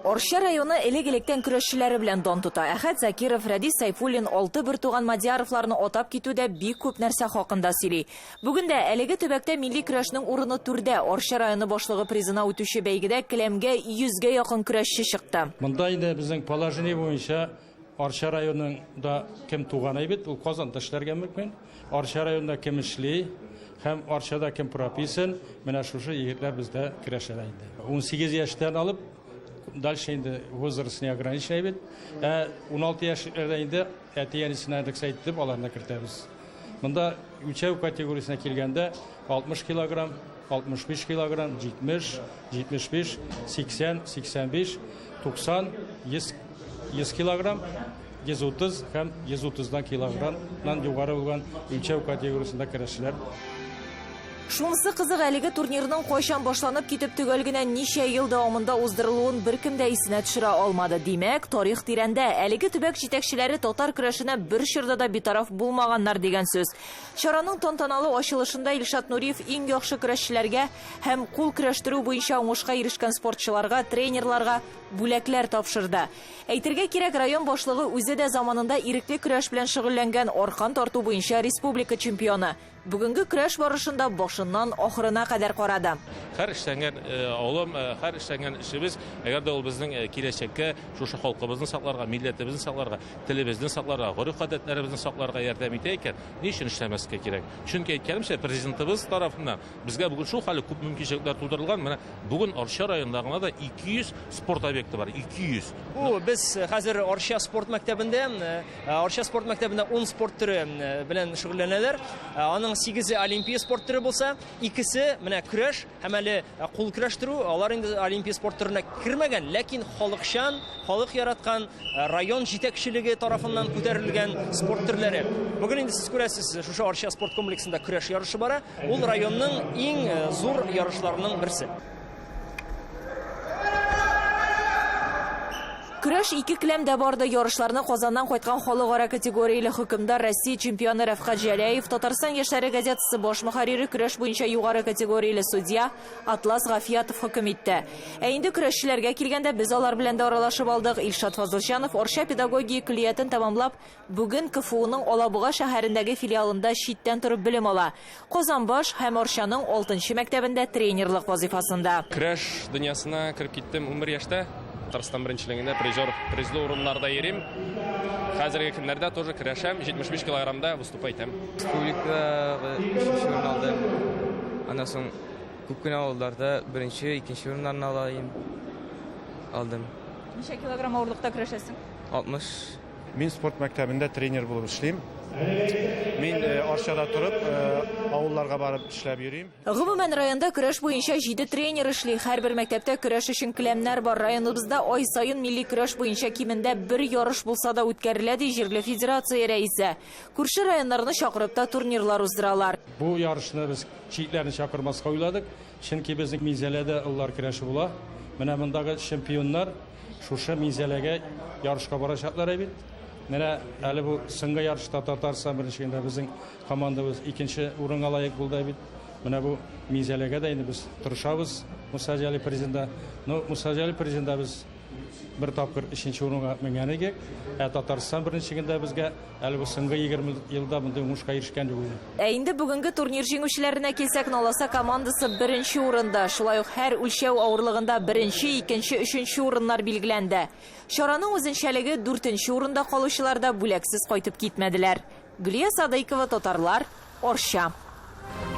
Орша районы элек-электен көрәшчеләре белән дан тота. Әхәт Закиров, Рәдис Сайфуллин, 6 бер туган Мадияровларны атап китүдә бик күп нәрсә хакында сөйли. Бүген дә әлеге төбәктә милли көрәшнең урыны түрдә. Орша районы башлыгы призына үтүче бәйгедә келәмгә 100гә якын көрәшче чыкты. Монда инде безнең положение буенча Орша районында кем туган бит, ул Казанда эшләргә мөмкин. Орша районында кем эшли, һәм Оршада кем прописан, менә шушы егетләр бездә көрәшәләр инде. 18 яшьтән алып дальше инде возраст не ограничен бит. 16 яшьләрдә инде әти-әнисенә рөхсәт аларны кертәбез. Монда үлчәү категориясенә килгәндә 60 килограмм, 65 килограмм, 70, 75, 80, 85, 90, 100 килограмм, 130 һәм 130 килограммнан югары булган үлчәү категориясендә көрәшчеләр. Шунысы кызык, әлеге турнирның кайчан башланып китеп төгәл генә ничә ел дәвамында уздырылуын беркем дә исенә төшерә алмады. Димәк, тарих тирәндә әлеге төбәк җитәкчеләре татар көрәшенә бер чорда да битараф булмаганнар дигән сүз. Чараның тантаналы ачылышында Илшат Нуриев иң яхшы көрәшчеләргә һәм кул көрәштерү буенча уңышка ирешкән спортчыларга, тренерларга бүләкләр тапшырды. Әйтергә кирәк, район башлыгы үзе дә заманында ирекле көрәш белән шөгыльләнгән, аркан тарту буенча республика чемпионы. Бүгенге көрәш барышында башыннан ахырына кадәр карады. Һәр эшләнгән авылым, һәр эшләнгән эшебез, әгәр дә ул безнең киләчәккә, шушы халкыбызны сакларга, милләтебезне сакларга, телебезне сакларга, гореф-гадәтләребезне сакларга ярдәм итә икән, ни өчен эшләмәскә кирәк? Чөнки әйткәнемчә, президентыбыз тарафыннан безгә бүген шул хәле күп мөмкинлекләр тудырылган. Менә бүген Орша районында да 200 спорт объекты бар, 200. Без хәзер Орша спорт мәктәбендә 10 спорт төре белән шөгыльләнәләр. Аның 8 олимпия спорт түрі болса, 2-се менә көрәш һәм әле кул көрәштерү, алар инде олимпия спорт түренә кирмәгән, ләкин халыкчан, халык яраткан район җитәкчелеге тарафыннан күтәрелгән спорт төрләре. Бүген инде сез күрәсез, шушы Орша спорт комплексында көрәш ярышы бара. Ул районның иң зур ярышларының берсе. Көрәш 2 келәмдә барды. Ярышларны Казаннан кайткан халыкара категорияле хөкемдар Россия чемпионы Рафкат Җәләев, Татарстан яшьләре газетасы баш мөхәррире көрәш буенча югары категорияле судья Атлас Гафиятов хөкем итте. Инде көрәшчеләргә килгәндә без алар белән дә аралашып алдык. Илшат Фазылҗанов Орша педагогия көллиятен тәмамлап, бүген КФУның Алабуга шәһәрендәге филиалында читтән торып белем ала. Казанбаш һәм Оршаның 6нчы мәктәбендә тренерлык вазифасында. Көрәш дөньясына кирип киттем 11 яшьтә. Татарстан беренчелегендә призлы урыннарда йөрим. Хәзерге көннәрдә тоже көрәшәм, 75 килограммда выступать итәм. Республикага 3нче урын алдым. Аннан соң күп кенә авылларда 1нче, 2нче урыннарны алдым. Ничә килограмм авырлыкта көрәшәсең? 60. Мин спорт мәктәбендә тренер булып эшлим. Мин Оршада турып, авылларга барып эшләп йөрим. Гомумән районда көрәш буенча 7 тренер эшли. Һәрбер мәктәптә көрәш өчен келәмнәр бар. Районыбызда ай сайын милли көрәш буенча кимендә бер ярыш булса да үткәрелә, ди җирле федерация рәисе. Күрше районнарны чакырып та турнирлар уздыралар. Бу ярышны без читләрне чакырмаска уйладык. Чөнки безнең мизәләдә уллар көрәше була. Менә мондагы чемпионнар шушы мизәләгә ярышка барачаклар бит. Менә әле бу соңгы ярышта Татарстан беренчелегендә безнең командабыз 2нче урынга лаек булды бит. Менә бу мизәләгә дә инде без тырышабыз. Муса Җәлил президент, Муса Җәлил президент без бер тапкыр 3нче урынга менгән идек. Татарстан беренчелегендә безгә әле бу соңгы 20 елда монда уңышка ирешкән дип уйлыйм. Инде бүгенге турнир җиңүчеләренә килсәк, Наласа командасы 1нче урында. Шулай ук һәр үлчәү авырлыгында 1нче, 2нче, 3нче урыннар билгеләнде. Чараның үзенчәлеге 4нче урында калучылар да бүләксез кайтып китмәделәр. Гөлия Садыйкова, Татарлар, Орша.